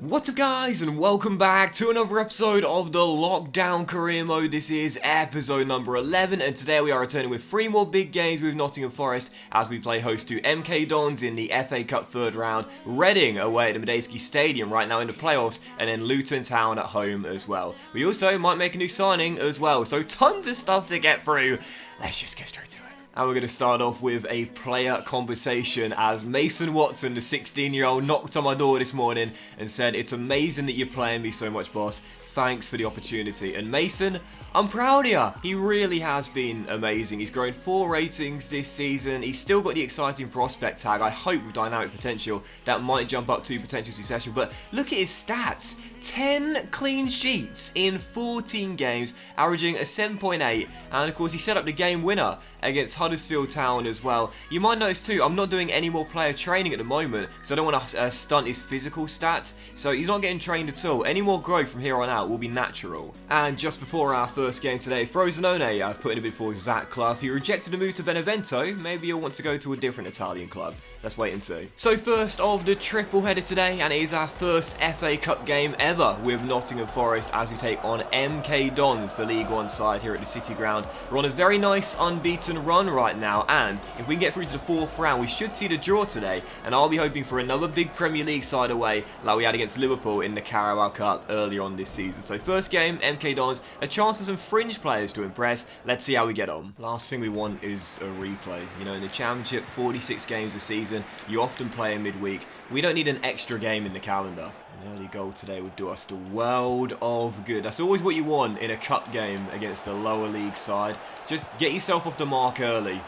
What's up guys, and welcome back to another episode of the Lockdown Career Mode. This is episode number 11, and today we are returning with 3 more big games with Nottingham Forest as we play host to MK Dons in the FA Cup third round, Reading away at the Medeski Stadium right now in the playoffs, and then Luton Town at home as well. We also might make a new signing as well, so tons of stuff to get through. Let's just get straight to it. And we're going to start off with a player conversation as Mason Watson, the 16-year-old, knocked on my door this morning and said, "It's amazing that you're playing me so much, boss. Thanks for the opportunity." And Mason, I'm proud of you. He really has been amazing. He's grown 4 ratings this season. He's still got the exciting prospect tag. I hope with dynamic potential that might jump up to potential to special. But look at his stats. 10 clean sheets in 14 games, averaging a 7.8. And of course, he set up the game winner against Huddersfield Town as well. You might notice too, I'm not doing any more player training at the moment because I don't want to stunt his physical stats. So he's not getting trained at all. Any more growth from here on out will be natural. And just before our first game today, Frosinone, I've put in a bid for Zach Clough. He rejected a move to Benevento. Maybe he'll want to go to a different Italian club. Let's wait and see. So first of the triple header today, and it is our first FA Cup game ever with Nottingham Forest as we take on MK Dons, the League One side here at the City Ground. We're on a very nice unbeaten run right now, and if we can get through to the 4th round, we should see the draw today, and I'll be hoping for another big Premier League side away like we had against Liverpool in the Carabao Cup earlier on this season. So first game, MK Dons, a chance for some fringe players to impress. Let's see how we get on. Last thing we want is a replay. You know, in the Championship, 46 games a season, you often play in midweek. We don't need an extra game in the calendar. An early goal today would do us the world of good. That's always what you want in a cup game against a lower league side. Just get yourself off the mark early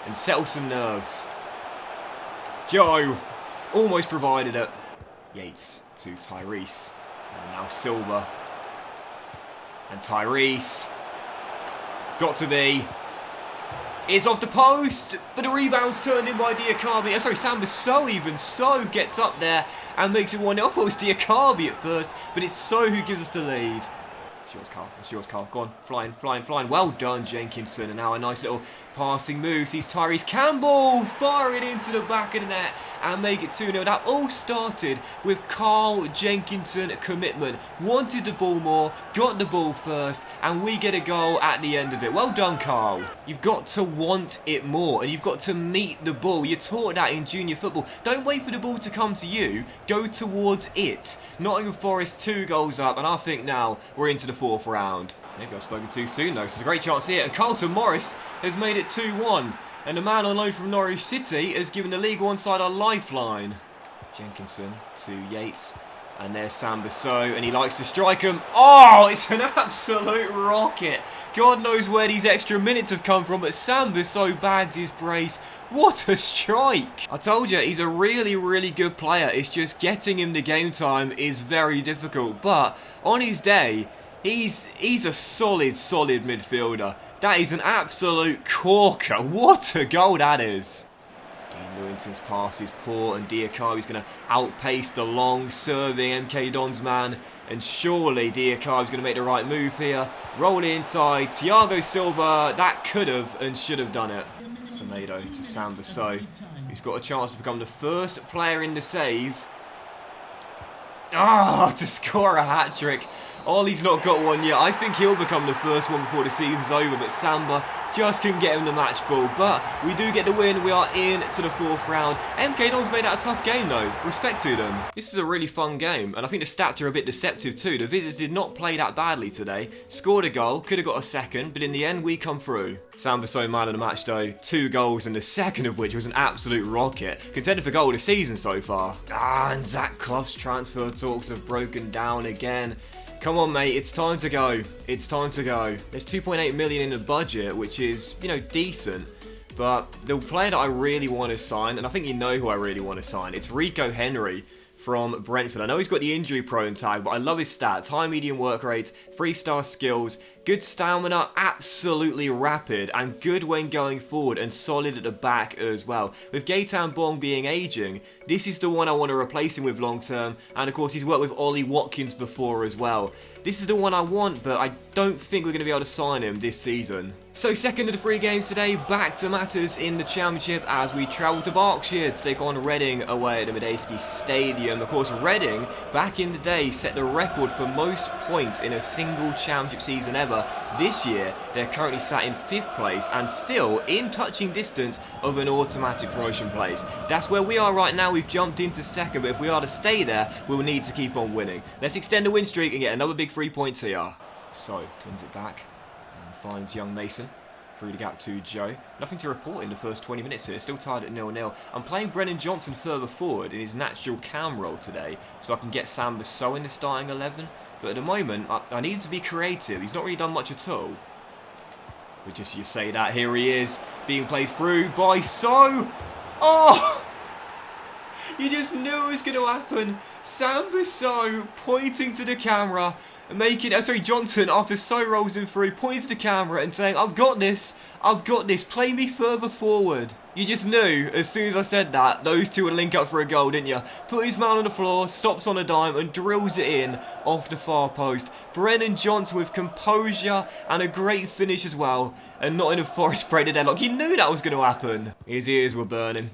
and settle some nerves. Joe almost provided it. Yates to Tyrese. And now Silva. And Tyrese. Got to be. It's off the post, but the rebound's turned in by Diakabi. Oh, sorry, Sam Bissou even. So gets up there and makes it 1-0. I thought it was Diakabi at first, but it's So who gives us the lead. It's yours, Carl. It's yours, Carl. Go on. Flying, flying, flying. Well done, Jenkinson. And now a nice little passing move. Sees Tyrese Campbell firing into the back of the net and make it 2-0. That all started with Carl Jenkinson commitment. Wanted the ball more, got the ball first, and we get a goal at the end of it. Well done, Carl. You've got to want it more, and you've got to meet the ball. You're taught that in junior football. Don't wait for the ball to come to you. Go towards it. Nottingham Forest 2 goals up, and I think now we're into the 4th round. Maybe I've spoken too soon though, so it's a great chance here. And Carlton Morris has made it 2-1. And the man on loan from Norwich City has given the League One side a lifeline. Jenkinson to Yates. And there's Sam Bissou, and he likes to strike him. Oh, it's an absolute rocket. God knows where these extra minutes have come from, but Sam Bissou bags his brace. What a strike. I told you, he's a really, really good player. It's just getting him the game time is very difficult. But on his day, he's a solid midfielder. That is an absolute corker. What a goal that is. Dean Lewington's pass is poor, and Diakabi's going to outpace the long-serving MK Dons man. And surely Diakabi's going to make the right move here. Roll inside. Thiago Silva, that could have and should have done it. Semedo to Sam Bissou, who's got a chance to become the first player in the save. To score a hat-trick. Ollie's not got one yet. I think he'll become the first one before the season's over, but Samba just couldn't get him the match ball. But we do get the win. We are in to the 4th round. MK Dons made that a tough game though. Respect to them. This is a really fun game, and I think the stats are a bit deceptive too. The visitors did not play that badly today. Scored a goal, could have got a second, but in the end we come through. Sam Bissou man of the match though. 2 goals, and the second of which was an absolute rocket. Contender for goal of the season so far. And Zach Clough's transfer talks have broken down again. Come on, mate, it's time to go. It's time to go. There's 2.8 million in the budget, which is, you know, decent. But the player that I really want to sign, and I think you know who I really want to sign, it's Rico Henry from Brentford. I know he's got the injury prone tag, but I love his stats. High medium work rates, 3-star skills, good stamina, absolutely rapid, and good when going forward, and solid at the back as well. With Gaetan Bong being aging, this is the one I want to replace him with long term, and of course he's worked with Ollie Watkins before as well. This is the one I want, but I don't think we're going to be able to sign him this season. So second of the 3 games today, back to matters in the Championship as we travel to Berkshire to take on Reading away at the Medeski Stadium. Of course, Reading, back in the day, set the record for most points in a single championship season ever. This year, they're currently sat in 5th place and still in touching distance of an automatic promotion place. That's where we are right now. We've jumped into 2nd, but if we are to stay there, we'll need to keep on winning. Let's extend the win streak and get another big 3 points here. So, wins it back and finds young Mason. Through the gap to Joe. Nothing to report in the first 20 minutes here. Still tied at 0-0. I'm playing Brennan Johnson further forward in his natural cam role today, so I can get Sam Basso in the starting 11. But at the moment, I need to be creative. He's not really done much at all. But just you say that, here he is, being played through by So. Oh! You just knew it was going to happen. Sam Basso pointing to the camera. Johnson, after So rolls him through, points to the camera and saying, I've got this, play me further forward. You just knew, as soon as I said that, those two would link up for a goal, didn't you? Put his man on the floor, stops on a dime and drills it in off the far post. Brennan Johnson with composure and a great finish as well. And not in a Forest braided deadlock. You knew that was going to happen. His ears were burning.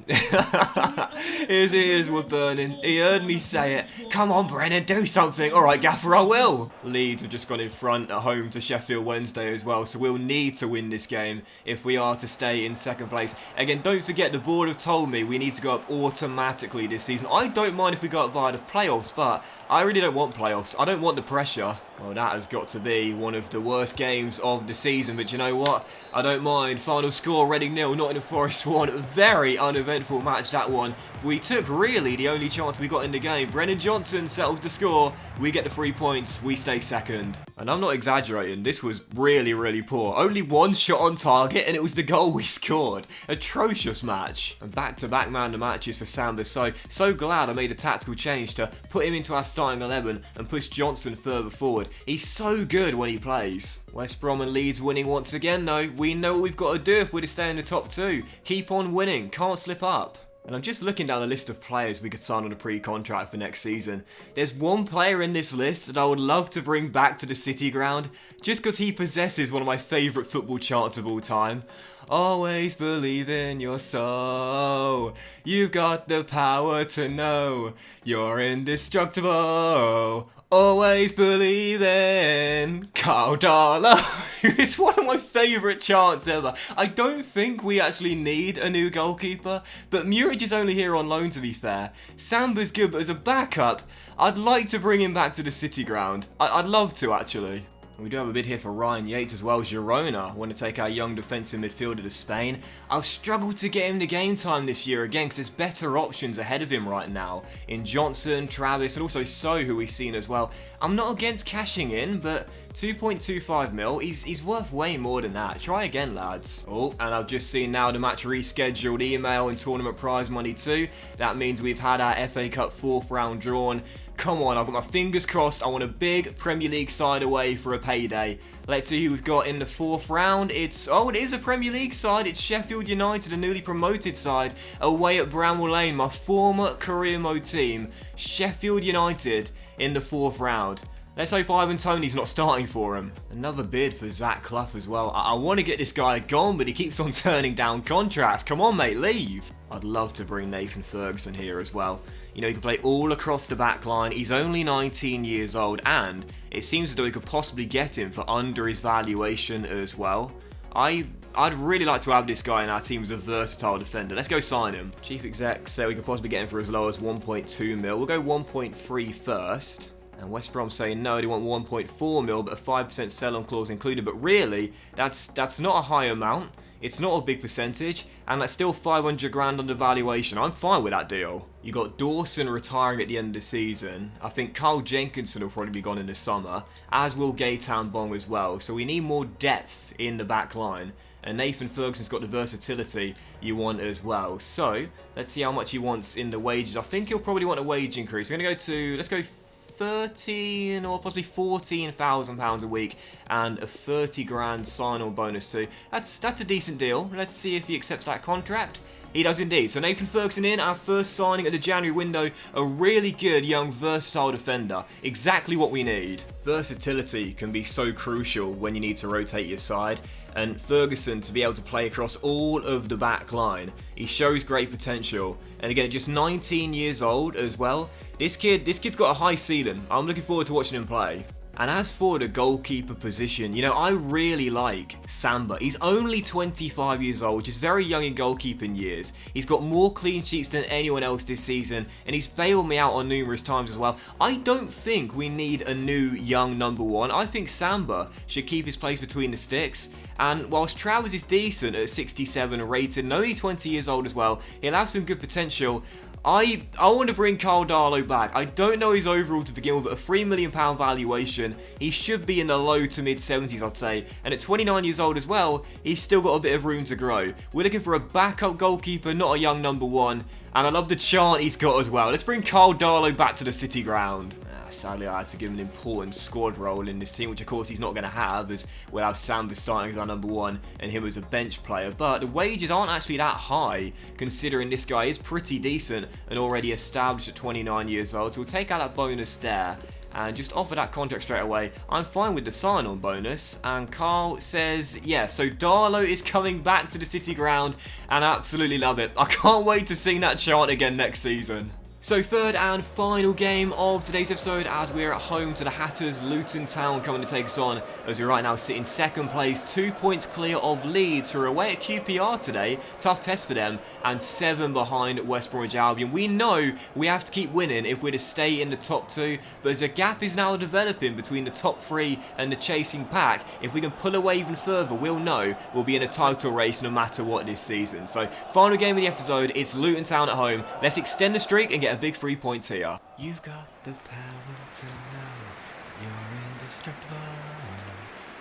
His ears were burning. He heard me say it. Come on, Brennan, do something. All right, Gaffer, I will. Leeds have just gone in front at home to Sheffield Wednesday as well. So we'll need to win this game if we are to stay in 2nd place. Again, don't forget, the board have told me we need to go up automatically this season. I don't mind if we go up via the playoffs, but I really don't want playoffs. I don't want the pressure. Well, that has got to be one of the worst games of the season, but you know what? I don't mind. Final score, Reading 0, Nottingham Forest 1. Very uneventful match, that one. We took really the only chance we got in the game. Brennan Johnson settles the score. We get the 3 points. We stay 2nd. And I'm not exaggerating. This was really, really poor. Only 1 shot on target, and it was the goal we scored. Atrocious match. And back-to-back man of the matches for Sam Basso. So glad I made a tactical change to put him into our starting 11 and push Johnson further forward. He's so good when he plays. West Brom and Leeds winning once again, though. We know what we've got to do if we're to stay in the top 2. Keep on winning. Can't slip up. And I'm just looking down the list of players we could sign on a pre-contract for next season. There's one player in this list that I would love to bring back to the City ground, just because he possesses one of my favourite football chants of all time. Always believe in your soul. You've got the power to know you're indestructible. Always believe in Carl Darlow. It's one of my favourite chants ever. I don't think we actually need a new goalkeeper, but Muric is only here on loan, to be fair. Samba's good, but as a backup, I'd like to bring him back to the City ground. I'd love to, actually. We do have a bid here for Ryan Yates as well. Girona want to take our young defensive midfielder to Spain. I've struggled to get him the game time this year again because there's better options ahead of him right now in Johnson, Travis and also So, who we've seen as well. I'm not against cashing in, but 2.25 mil, he's worth way more than that. Try again, lads. Oh, and I've just seen now the match rescheduled, email and tournament prize money too. That means we've had our FA Cup 4th round drawn. Come on, I've got my fingers crossed. I want a big Premier League side away for a payday. Let's see who we've got in the 4th round. It is a Premier League side. It's Sheffield United, a newly promoted side, away at Bramwell Lane, my former career mode team. Sheffield United in the 4th round. Let's hope Ivan Toney's not starting for him. Another bid for Zach Clough as well. I want to get this guy gone, but he keeps on turning down contracts. Come on, mate, leave. I'd love to bring Nathan Ferguson here as well. You know, he can play all across the back line. He's only 19 years old, and it seems as though we could possibly get him for under his valuation as well. I'd really like to have this guy in our team as a versatile defender. Let's go sign him. Chief exec said we could possibly get him for as low as 1.2 mil. We'll go 1.3 first. And West Brom saying no, they want 1.4 mil, but a 5% sell-on clause included. But really, that's not a high amount. It's not a big percentage, and that's still 500 grand under valuation. I'm fine with that deal. You got Dawson retiring at the end of the season. I think Carl Jenkinson will probably be gone in the summer, as will Gaetan Bong as well. So we need more depth in the back line. And Nathan Ferguson's got the versatility you want as well. So let's see how much he wants in the wages. I think he'll probably want a wage increase. We're going to go to, let's go 13 or possibly £14,000 a week and a 30 grand sign-on bonus too. That's a decent deal. Let's see if he accepts that contract. He does indeed. So Nathan Ferguson in, our first signing at the January window. A really good young versatile defender. Exactly what we need. Versatility can be so crucial when you need to rotate your side. And Ferguson to be able to play across all of the back line. He shows great potential. And again, just 19 years old as well. This kid's got a high ceiling. I'm looking forward to watching him play. And as for the goalkeeper position, you know, I really like Samba. He's only 25 years old, which is very young in goalkeeping years. He's got more clean sheets than anyone else this season, and he's bailed me out on numerous times as well. I don't think we need a new young number one. I think Samba should keep his place between the sticks. And whilst Travers is decent at 67 rated, and only 20 years old as well, he'll have some good potential. I want to bring Carl Darlow back. I don't know his overall to begin with, but a £3 million valuation, he should be in the low to mid 70s, I'd say. And at 29 years old as well, he's still got a bit of room to grow. We're looking for a backup goalkeeper, not a young number one. And I love the chant he's got as well. Let's bring Carl Darlow back to the City ground. Sadly, I had to give him an important squad role in this team, which of course he's not going to have, as we'll have Samba starting as our number one and him as a bench player. But the wages aren't actually that high, considering this guy is pretty decent and already established at 29 years old. So we'll take out that bonus there and just offer that contract straight away. I'm fine with the sign-on bonus. And Carl says, yeah, so Darlow is coming back to the City ground, and I absolutely love it. I can't wait to sing that chant again next season. So third and final game of today's episode, as we're at home to the Hatters. Luton Town coming to take us on, as we right now sit in second place, 2 points clear of Leeds, who are away at QPR today. Tough test for them, and 7 behind West Bromwich Albion. We know we have to keep winning if we're to stay in the top 2, but as a gap is now developing between the top 3 and the chasing pack, if we can pull away even further, we'll know we'll be in a title race no matter what this season. So final game of the episode, it's Luton Town at home. Let's extend the streak and get a big 3 points here. You've got the power to know you're indestructible.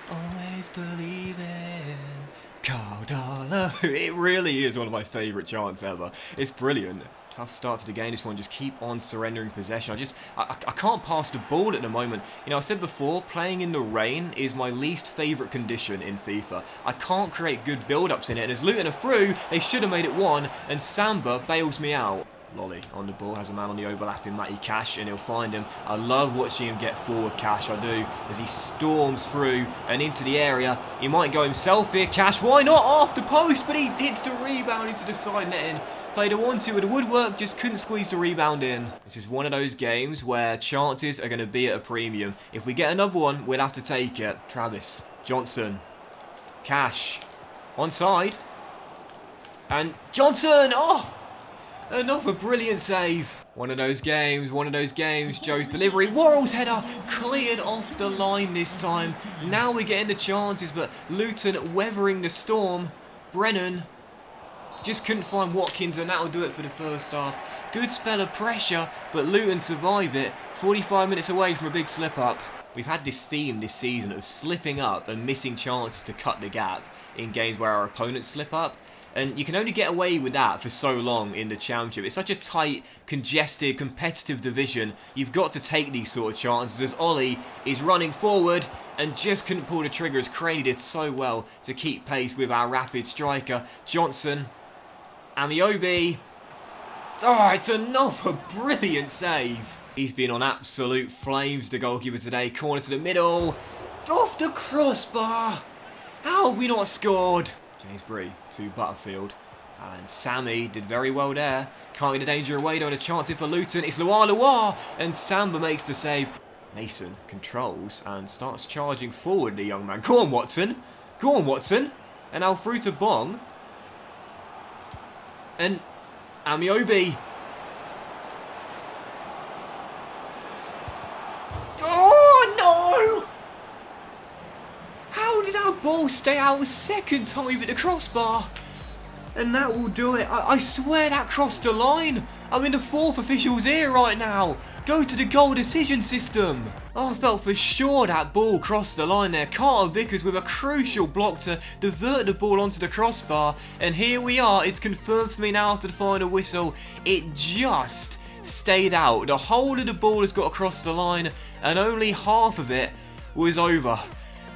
Always believe in Carl Darlow. It really is one of my favourite chants ever. It's brilliant. Tough start to the game. This one, just keep on surrendering possession. I can't pass the ball at the moment. You know, I said before, playing in the rain is my least favourite condition in FIFA. I can't create good build-ups in it, and as Luton are through, they should have made it 1, and Samba bails me out. Lolly on the ball, has a man on the overlapping Matty Cash, and he'll find him. I love watching him get forward, Cash, I do, as he storms through and into the area. He might go himself here, Cash, why not? Off the post, but he hits the rebound into the side netting. Played a 1-2 with the woodwork, just couldn't squeeze the rebound in. This is one of those games where chances are going to be at a premium. If we get another one, we'll have to take it. Travis, Johnson, Cash, onside, and Johnson, oh! Another brilliant save. One of those games. Joe's delivery. Worrell's header cleared off the line this time. Now we're getting the chances, but Luton weathering the storm. Brennan just couldn't find Watkins, and that'll do it for the first half. Good spell of pressure, but Luton survive it. 45 minutes away from a big slip-up. We've had this theme this season of slipping up and missing chances to cut the gap in games where our opponents slip up. And you can only get away with that for so long in the Championship. It's such a tight, congested, competitive division. You've got to take these sort of chances, as Ollie is running forward and just couldn't pull the trigger, as Craney did so well to keep pace with our rapid striker. Johnson, Amiobi. Oh, it's another brilliant save. He's been on absolute flames, the goalkeeper today. Corner to the middle. Off the crossbar. How have we not scored? Jamesbury to Butterfield, and Sammy did very well there. Can't get the danger away, don't want a chance in for Luton. It's Loire, and Samba makes the save. Mason controls and starts charging forward, the young man. Go on, Watson. Go on, Watson. And now through to Bong. And Amiobi. Oh, no! How did our ball stay out a second time at the crossbar? And that will do it. I swear that crossed the line. I'm in the 4th official's ear right now. Go to the goal decision system. Oh, I felt for sure that ball crossed the line there. Carter Vickers with a crucial block to divert the ball onto the crossbar. And here we are. It's confirmed for me now after the final whistle. It just stayed out. The whole of the ball has got across the line, and only half of it was over.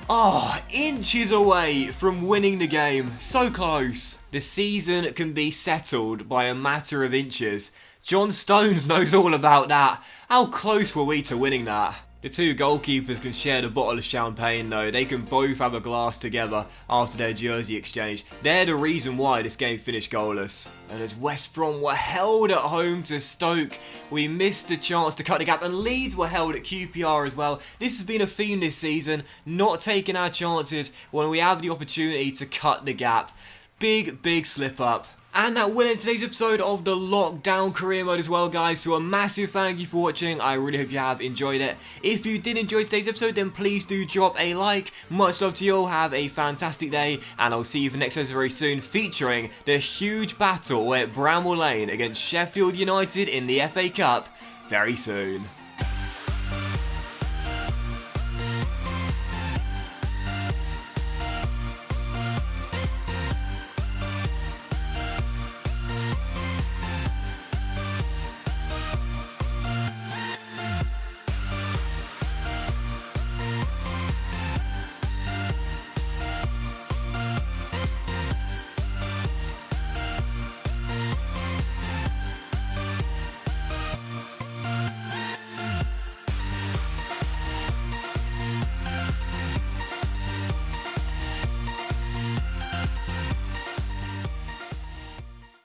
Oh, inches away from winning the game. So close. The season can be settled by a matter of inches. John Stones knows all about that. How close were we to winning that? The two goalkeepers can share the bottle of champagne though. They can both have a glass together after their jersey exchange. They're the reason why this game finished goalless. And as West Brom were held at home to Stoke, we missed the chance to cut the gap, and Leeds were held at QPR as well. This has been a theme this season, not taking our chances when we have the opportunity to cut the gap. Big slip up. And that will end today's episode of the Lockdown Career Mode as well, guys. So a massive thank you for watching. I really hope you have enjoyed it. If you did enjoy today's episode, then please do drop a like. Much love to you all. Have a fantastic day. And I'll see you for the next episode very soon, featuring the huge battle at Bramall Lane against Sheffield United in the FA Cup very soon.